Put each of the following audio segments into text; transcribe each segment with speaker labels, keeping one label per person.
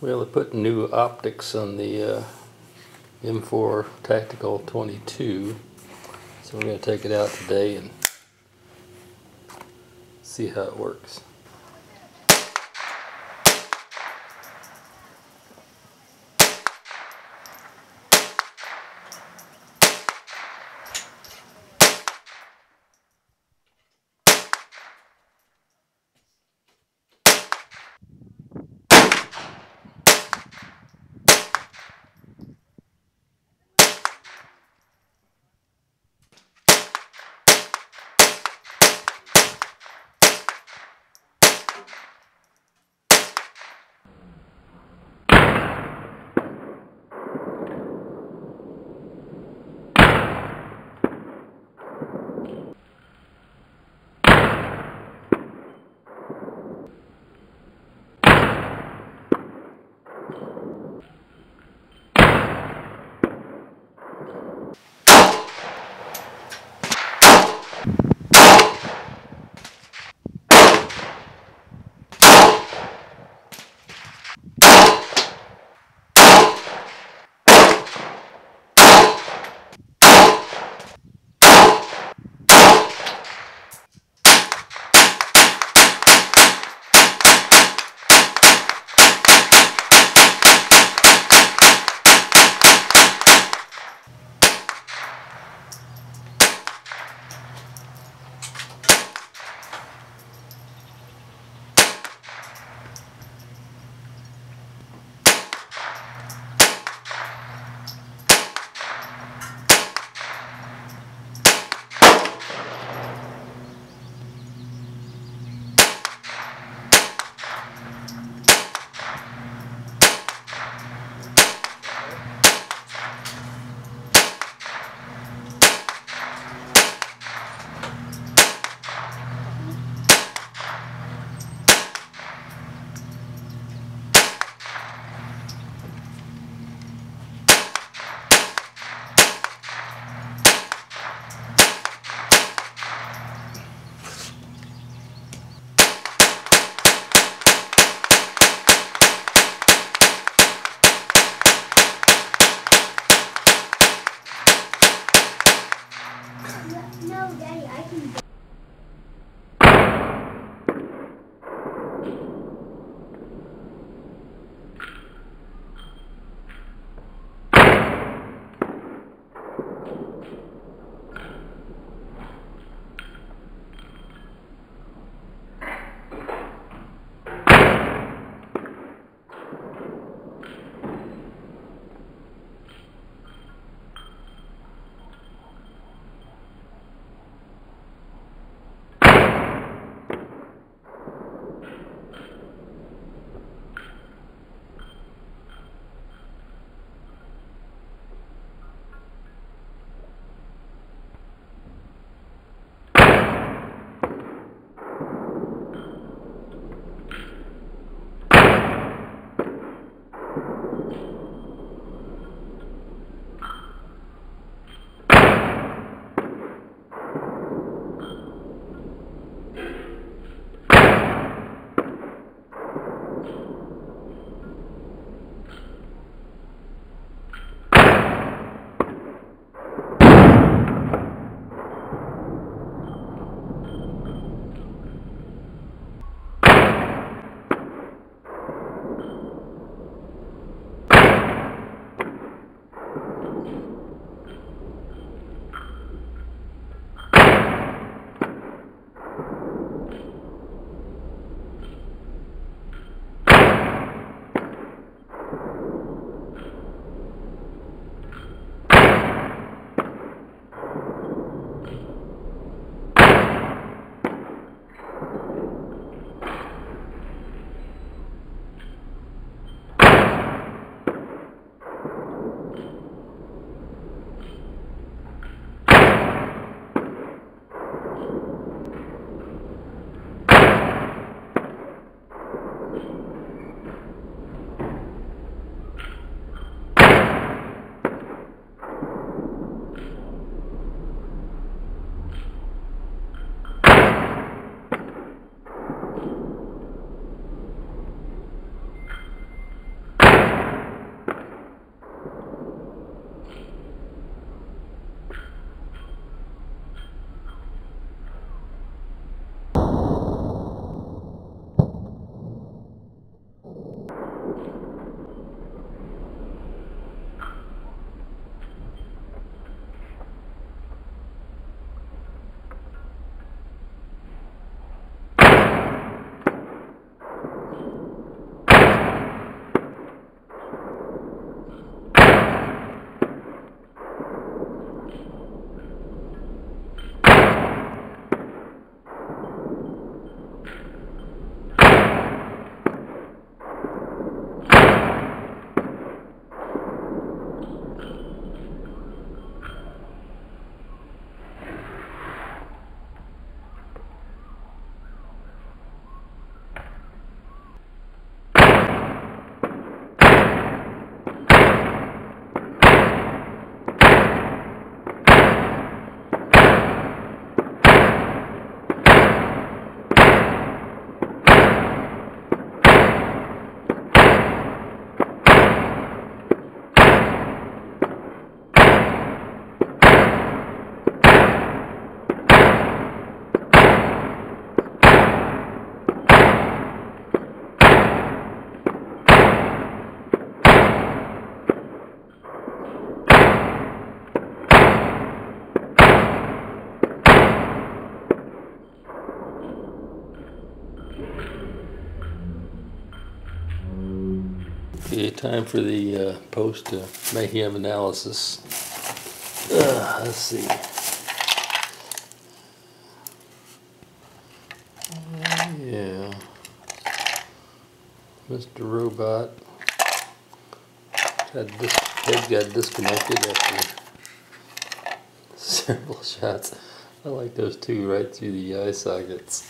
Speaker 1: Well, they put new optics on the M4 Tactical 22, so we're going to take it out today and see how it works. Okay, time for the post mayhem analysis. Let's see. Yeah, Mr. Robot his head got disconnected after several shots. I like those two right through the eye sockets.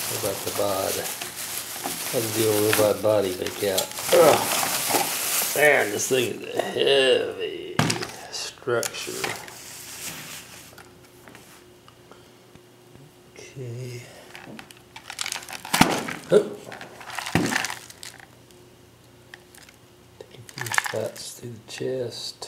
Speaker 1: How about the bod? How does the old robot body make out? Ugh. Man, this thing is a heavy structure. Okay. Oh. Take a few shots through the chest.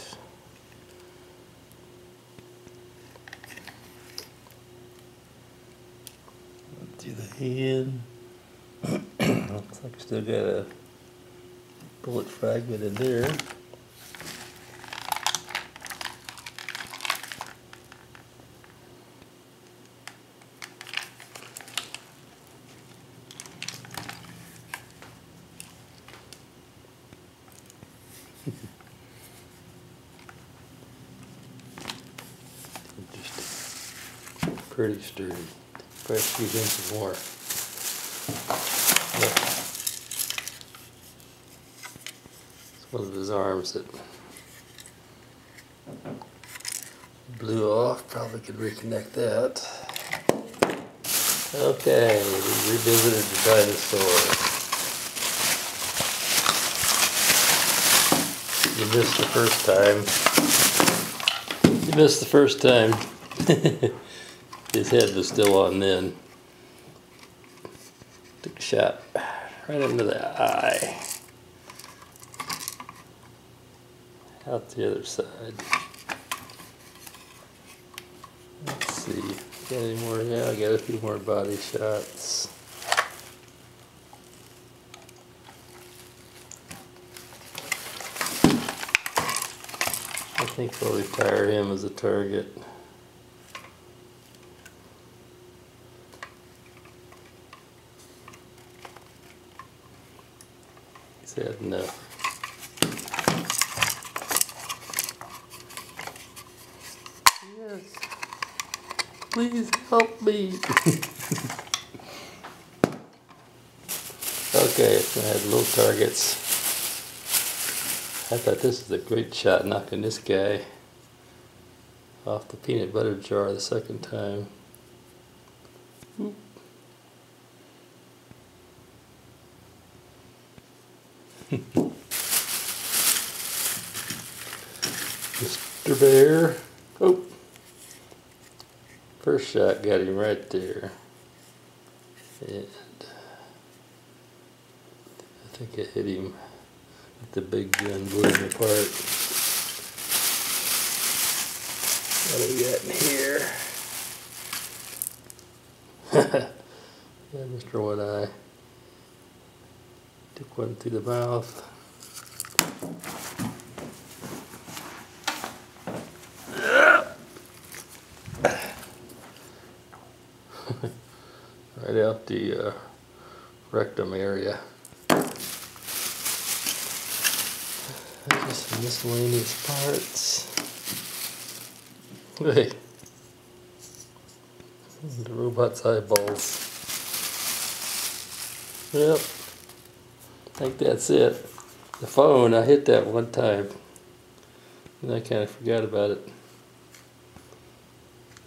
Speaker 1: Through the hand. Looks like I still got a bullet fragment in there. Just pretty sturdy. Probably squeeze in some more. Look. It's one of his arms that blew off. Probably could reconnect that. Okay, we revisited the dinosaur. You missed the first time. You missed the first time. His head was still on then. Took a shot right into the eye. Out the other side. Let's see. Got any more? Yeah, I got a few more body shots. I think we'll retire him as a target. He's had enough. Yes. Please help me. Okay, so I had little targets. I thought this was a great shot, knocking this guy off the peanut butter jar the second time. Oop. Mr. Bear. Oh. First shot got him right there. And I think I hit him with the big gun, blew him apart. What do we got in here? Yeah, Mr. One Eye. Took one through the mouth. Right out the rectum area. Just some miscellaneous parts. Hey, the robot's eyeballs. Yep, I think that's it. The phone, I hit that one time, and I kind of forgot about it.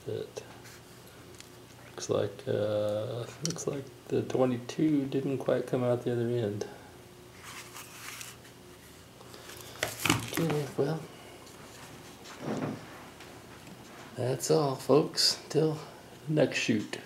Speaker 1: But looks like the 22 didn't quite come out the other end. Okay, well, that's all, folks. Till the next shoot.